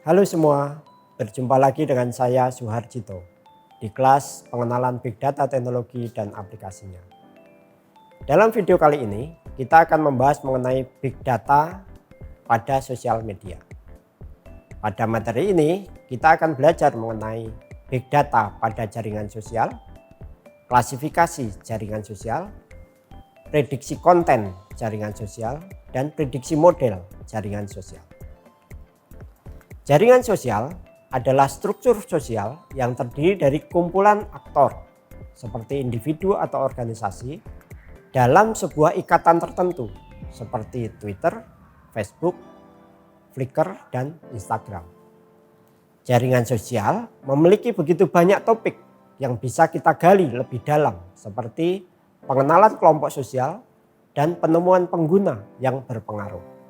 Halo semua, berjumpa lagi dengan saya Suharjito di kelas pengenalan Big Data Teknologi dan aplikasinya. Dalam video kali ini kita akan membahas mengenai Big Data pada sosial media. Pada materi ini kita akan belajar mengenai Big Data pada jaringan sosial, klasifikasi jaringan sosial, prediksi konten jaringan sosial, dan prediksi model jaringan sosial. Jaringan sosial adalah struktur sosial yang terdiri dari kumpulan aktor seperti individu atau organisasi dalam sebuah ikatan tertentu seperti Twitter, Facebook, Flickr, dan Instagram. Jaringan sosial memiliki begitu banyak topik yang bisa kita gali lebih dalam seperti pengenalan kelompok sosial dan penemuan pengguna yang berpengaruh.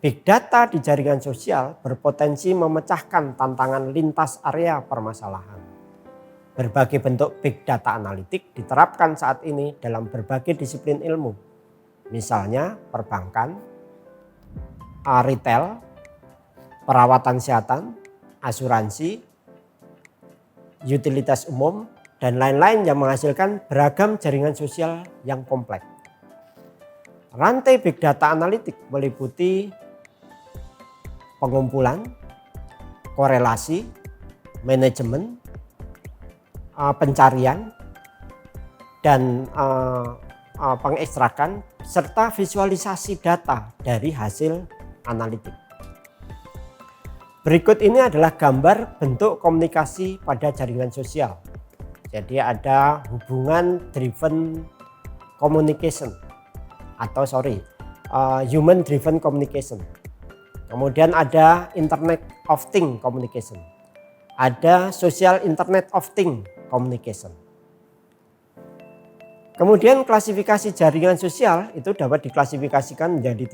Big data di jaringan sosial berpotensi memecahkan tantangan lintas area permasalahan. Berbagai bentuk big data analitik diterapkan saat ini dalam berbagai disiplin ilmu. Misalnya perbankan, retail, perawatan kesehatan, asuransi, utilitas umum, dan lain-lain yang menghasilkan beragam jaringan sosial yang kompleks. Rantai big data analitik meliputi pengumpulan, korelasi, manajemen, pencarian, dan pengekstrakan serta visualisasi data dari hasil analitik. Berikut ini adalah gambar bentuk komunikasi pada jaringan sosial. Jadi ada hubungan driven communication atau human driven communication. Kemudian ada Internet of Things communication. Ada Social Internet of Things communication. Kemudian klasifikasi jaringan sosial itu dapat diklasifikasikan menjadi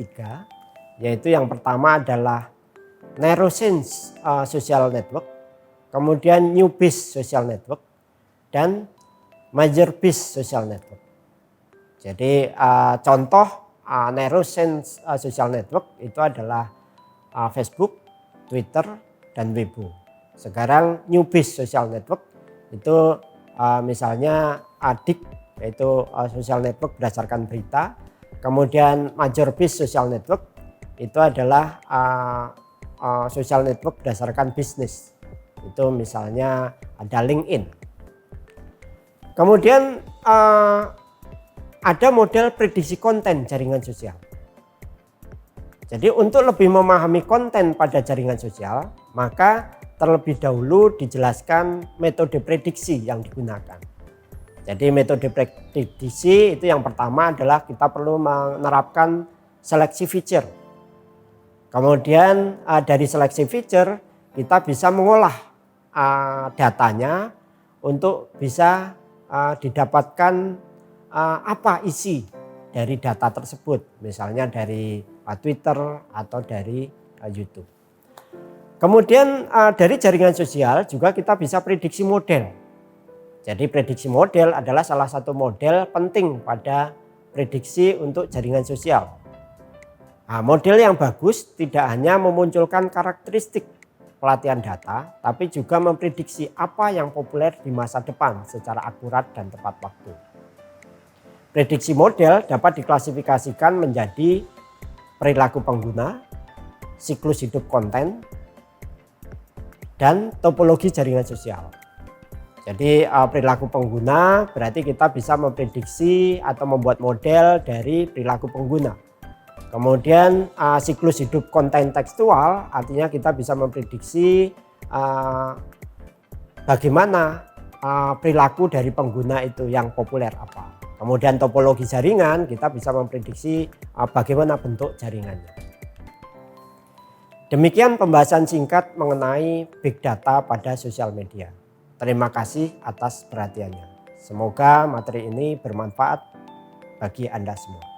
3, yaitu yang pertama adalah Narrow Sense Social Network, kemudian New Base Social Network, dan Major Base Social Network. Jadi contoh Narrow Sense Social Network itu adalah Facebook, Twitter, dan Weibo. Sekarang New Base Social Network itu misalnya Adik, yaitu social network berdasarkan berita. Kemudian Major Base Social Network itu adalah social network berdasarkan bisnis. Itu misalnya ada LinkedIn. Kemudian ada model prediksi konten jaringan sosial. Jadi untuk lebih memahami konten pada jaringan sosial, maka terlebih dahulu dijelaskan metode prediksi yang digunakan. Jadi metode prediksi itu yang pertama adalah kita perlu menerapkan seleksi feature. Kemudian dari seleksi feature kita bisa mengolah datanya untuk bisa didapatkan apa isi dari data tersebut, misalnya dari Twitter atau dari YouTube. Kemudian dari jaringan sosial juga kita bisa prediksi model. Jadi prediksi model adalah salah satu model penting pada prediksi untuk jaringan sosial. Nah, model yang bagus tidak hanya memunculkan karakteristik pelatihan data, tapi juga memprediksi apa yang populer di masa depan secara akurat dan tepat waktu. Prediksi model dapat diklasifikasikan menjadi perilaku pengguna, siklus hidup konten, dan topologi jaringan sosial. Jadi perilaku pengguna berarti kita bisa memprediksi atau membuat model dari perilaku pengguna. Kemudian siklus hidup konten tekstual artinya kita bisa memprediksi bagaimana perilaku dari pengguna itu yang populer apa. Kemudian topologi jaringan kita bisa memprediksi bagaimana bentuk jaringannya. Demikian pembahasan singkat mengenai Big Data pada sosial media. Terima kasih atas perhatiannya. Semoga materi ini bermanfaat bagi Anda semua.